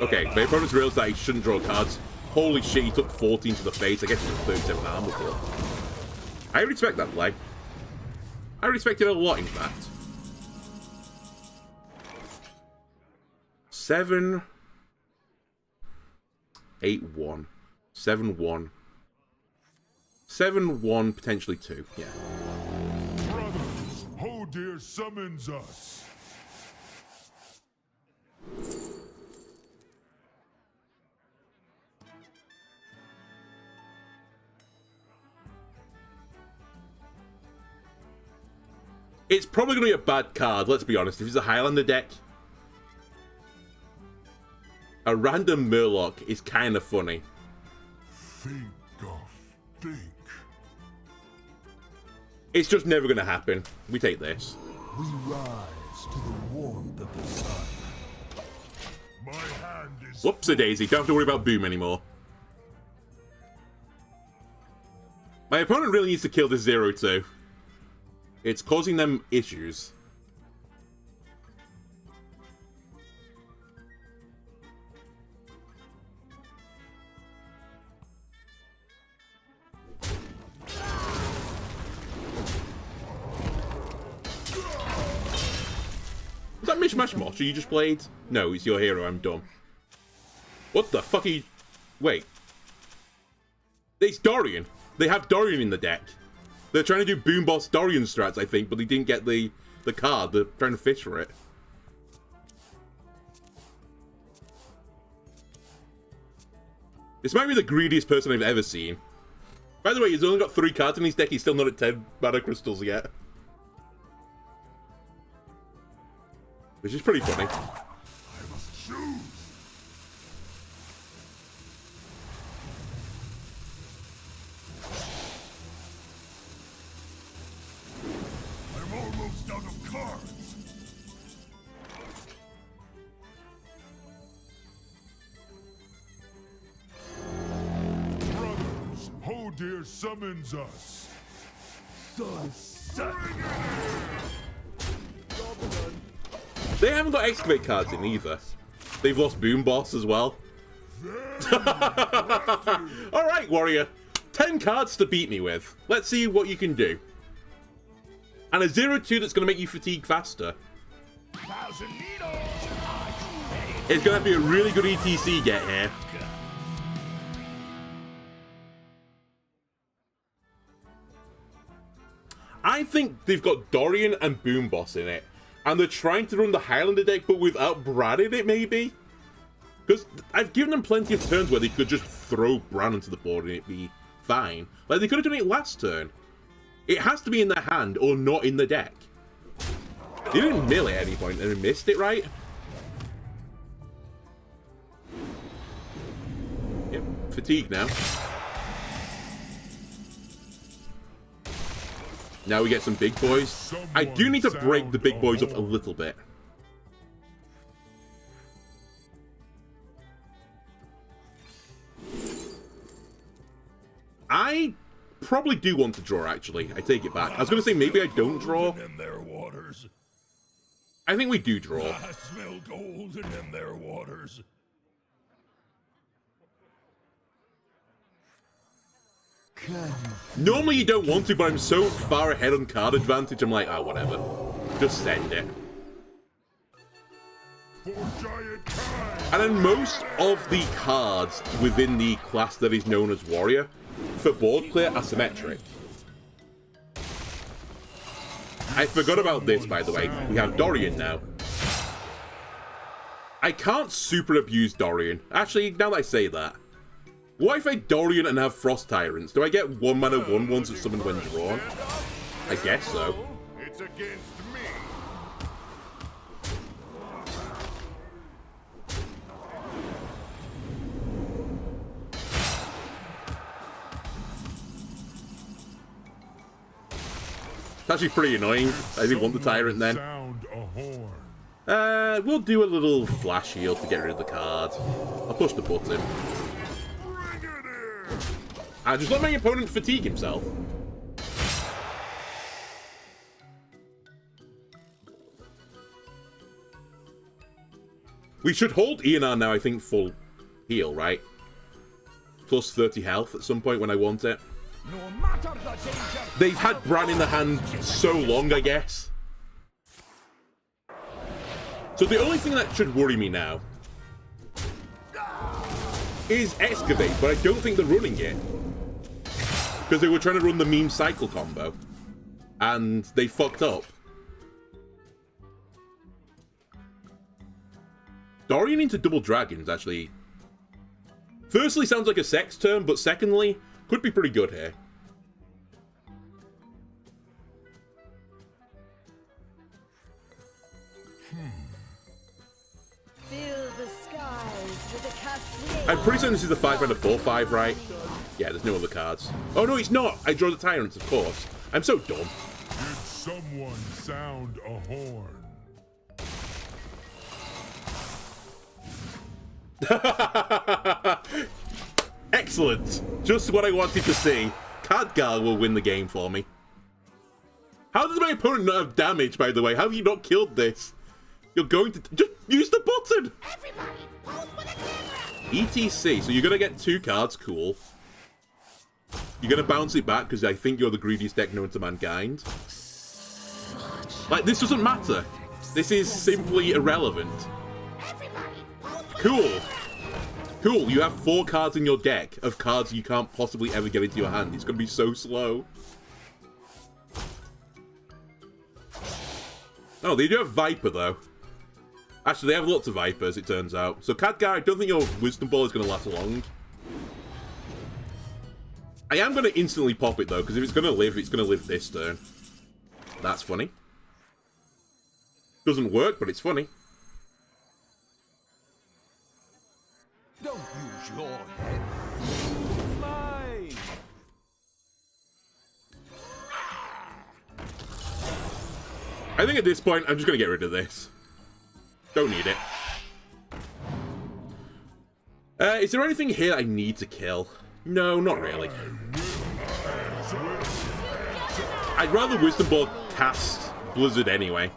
Okay, my opponent's realized that he shouldn't draw cards. Holy shit, he took 14 to the face. I guess he took 37 armor for. I respect that play. I respect it a lot, in fact. 7, 8, 1, 7, 1, 7, 1, potentially 2. Yeah. Brothers, Hodir summons us. It's probably going to be a bad card, let's be honest. If it's a Highlander deck, a random Murloc is kind of funny. Think of think. It's just never going to happen. We take this. We rise to the warmth of the sun. My hand is Whoopsie-daisy, don't have to worry about Boom anymore. My opponent really needs to kill this 0-2. It's causing them issues. Is that Mishmash Mosh you just played? No, it's your hero, I'm dumb. What the fuck are you... Wait. It's Dorian. They have Dorian in the deck. They're trying to do Boom Boss Dorian strats, I think, but they didn't get the card. They're trying to fish for it. This might be the greediest person I've ever seen. By the way, he's only got 3 cards in his deck. He's still not at 10 mana crystals yet. Which is pretty funny. I must choose. I'm almost out of cards. Brothers, Hodir summons us. Sunset. They haven't got Excavate cards in either. They've lost Boom Boss as well. Alright, Warrior. 10 cards to beat me with. Let's see what you can do. And a 0-2 that's going to make you fatigue faster. It's going to be a really good ETC get here. I think they've got Dorian and Boom Boss in it. And they're trying to run the Highlander deck, but without Bran in it, maybe? Because I've given them plenty of turns where they could just throw Bran onto the board and it'd be fine. Like, they could have done it last turn. It has to be in their hand or not in the deck. They didn't mill it at any point and they missed it, right? Yep, fatigue now. Now we get some big boys. I do need to break the big boys up a little bit. I probably do want to draw, actually. I take it back. I was going to say maybe I don't draw. I think we do draw. I smell golden in their waters. Normally you don't want to, but I'm so far ahead on card advantage, I'm like, oh, whatever. Just send it. And then most of the cards within the class that is known as Warrior, for board play, are symmetric. I forgot about this, by the way. We have Dorian now. I can't super abuse Dorian. Actually, now that I say that. What if I Dorian and have Frost Tyrants? Do I get 1 mana 1/1s that summon when drawn? I guess so. It's against me. It's actually pretty annoying. I didn't want the Tyrant then. Sound a horn. We'll do a little flash heal to get rid of the card. I'll push the button. Just let my opponent fatigue himself. We should hold Eonar now, I think, full heal, right? Plus 30 health at some point when I want it. No matter the danger. They've had Bran in the hand so long, I guess. So the only thing that should worry me now is Excavate, but I don't think they're running it. Because they were trying to run the meme cycle combo. And they fucked up. Dorian into double dragons, actually. Firstly, sounds like a sex term, but secondly, could be pretty good here. Fill the skies with a cascade. I'm pretty certain this is the 5 mana 4/5, right? Yeah, there's no other cards. Oh no, it's not! I draw the Tyrants, of course. I'm so dumb. Did someone sound a horn? Excellent! Just what I wanted to see. Khadgar will win the game for me. How does my opponent not have damage, by the way? How have you not killed this? You're going to... Just use the button! Everybody, pose for the camera. ETC, so you're going to get 2 cards, cool. You're going to bounce it back because I think you're the greediest deck known to mankind. Like, this doesn't matter. This is simply irrelevant. Everybody, pose for Cool. Cool, you have 4 cards in your deck of cards you can't possibly ever get into your hand. It's going to be so slow. Oh, they do have Viper, though. Actually, they have lots of Vipers, it turns out. So, Khadgar, I don't think your Wisdom Ball is going to last long. I am going to instantly pop it, though, because if it's going to live, it's going to live this turn. That's funny. Doesn't work, but it's funny. Don't use your head. Mine. I think at this point, I'm just going to get rid of this. Don't need it. Is there anything here I need to kill? No, not really. I'd rather Wisdom Ball cast Blizzard anyway.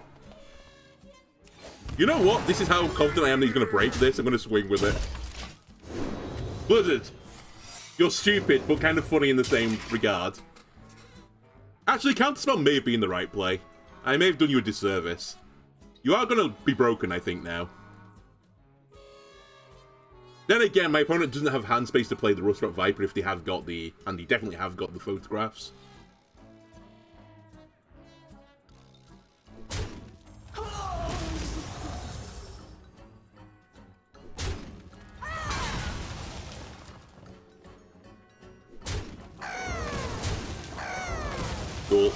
You know what? This is how confident I am that he's going to break this. I'm going to swing with it. Blizzard! You're stupid, but kind of funny in the same regard. Actually, Counterspell may have been the right play. I may have done you a disservice. You are going to be broken, I think, now. Then again, my opponent doesn't have hand space to play the Rustbrook Viper if they have got the... And they definitely have got the photographs. Cool.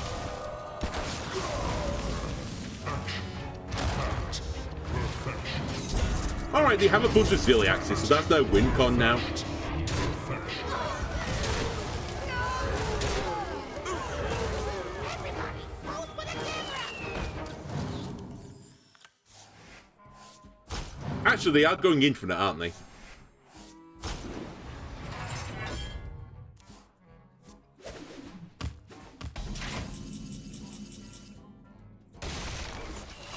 Alright, they have a bunch of Ziliaxes, so that's their win con now. Actually, they are going infinite, aren't they?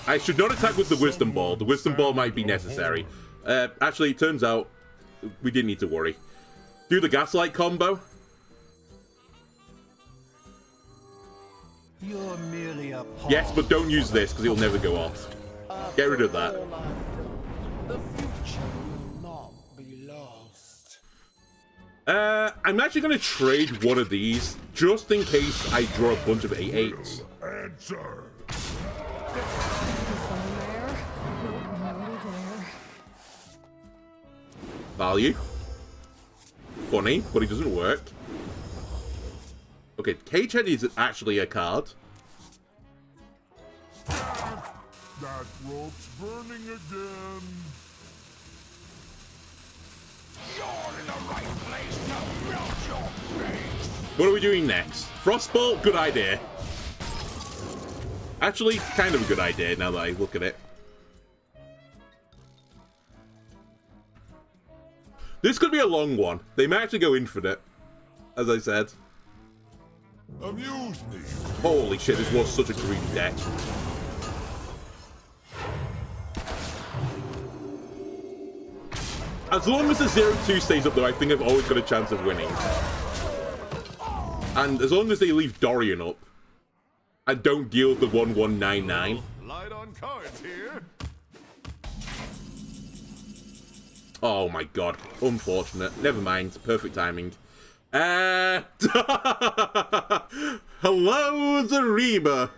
I should not attack with the Wisdom Ball. The Wisdom Ball might be necessary. Actually, it turns out we didn't need to worry. Do the Gaslight combo. You're merely a pawn. Yes, but don't use this because it'll never go off. Get rid of that. The future will not be lost. I'm actually going to trade one of these just in case I draw a bunch of 8/8s. Answer. Value. Funny, but it doesn't work. Okay, Cagehead is actually a card. That rope's burning again. You're in the right place to melt your face. What are we doing next? Frostbolt? Good idea. Actually, kind of a good idea now that I look at it. This could be a long one. They may actually go infinite, as I said. Amuse me. Holy shit, this was such a greedy deck. As long as the 0-2 stays up, though, I think I've always got a chance of winning. And as long as they leave Dorian up, and don't deal the 1199. Light on cards here. Oh my god. Unfortunate. Never mind. Perfect timing. Hello, Zareba.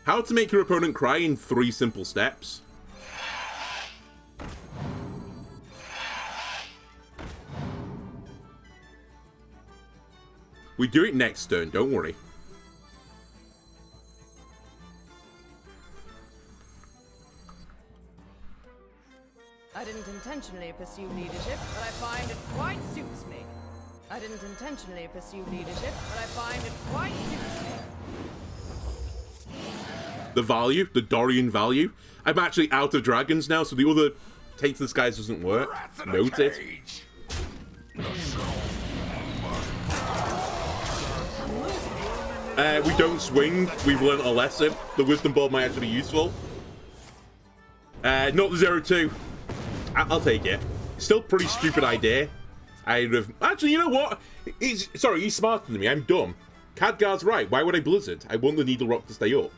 How to make your opponent cry in 3 simple steps. We do it next turn, don't worry. I didn't intentionally pursue leadership, but I find it quite suits me. I didn't intentionally pursue leadership, but I find it quite suits me. The value, the Dorian value. I'm actually out of dragons now, so the other Take to the Skies doesn't work. Noted. We don't swing. We've learned a lesson. The Wisdom Ball might actually be useful. Not the 0-2. I'll take it. Still pretty stupid idea. I'd have... Actually, you know what? He's smarter than me. I'm dumb. Khadgar's right. Why would I Blizzard? I want the Needle Rock to stay up.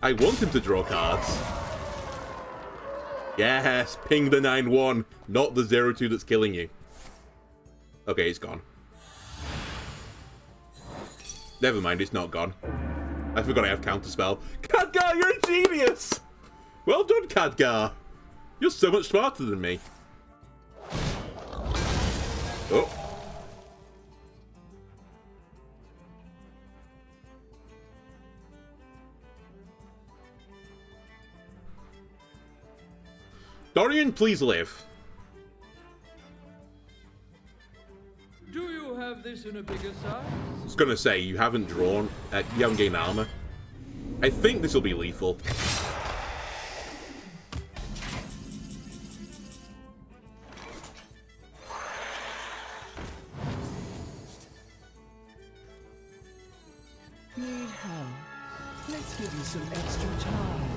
I want him to draw cards. Yes, ping the 9-1, not the 0-2 that's killing you. Okay, it's gone. Never mind, it's not gone. I forgot I have Counterspell. Khadgar, you're a genius! Well done, Khadgar. You're so much smarter than me. Oh. Dorian, please live. Do you have this in a bigger size? I was gonna say, you haven't drawn, you haven't gained armor. I think this will be lethal. Need help? Let's give you some extra time.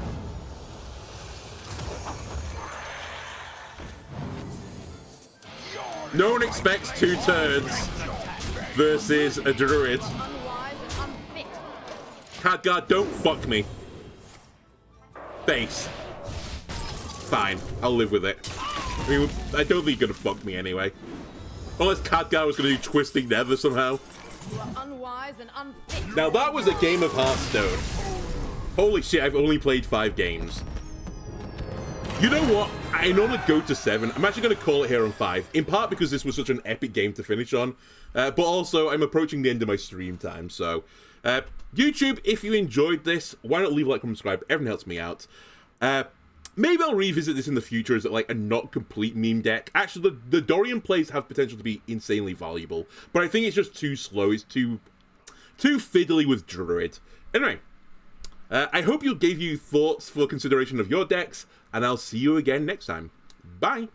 No one expects 2 turns versus a druid. Unwise and unfit. Khadgar, don't fuck me. Face. Fine, I'll live with it. I mean, I don't think you're gonna fuck me anyway. Unless Khadgar was gonna do Twisting Nether somehow. You are unwise and unfit. Now that was a game of Hearthstone. Holy shit, I've only played 5 games. You know what? I normally go to 7. I'm actually going to call it here on 5. In part because this was such an epic game to finish on. But also, I'm approaching the end of my stream time. So, YouTube, if you enjoyed this, why not leave a like, comment, subscribe? Everyone helps me out. Maybe I'll revisit this in the future as like a not complete meme deck. Actually, the Dorian plays have potential to be insanely valuable. But I think it's just too slow. It's too fiddly with Druid. Anyway. I hope you gave you thoughts for consideration of your decks, and I'll see you again next time. Bye!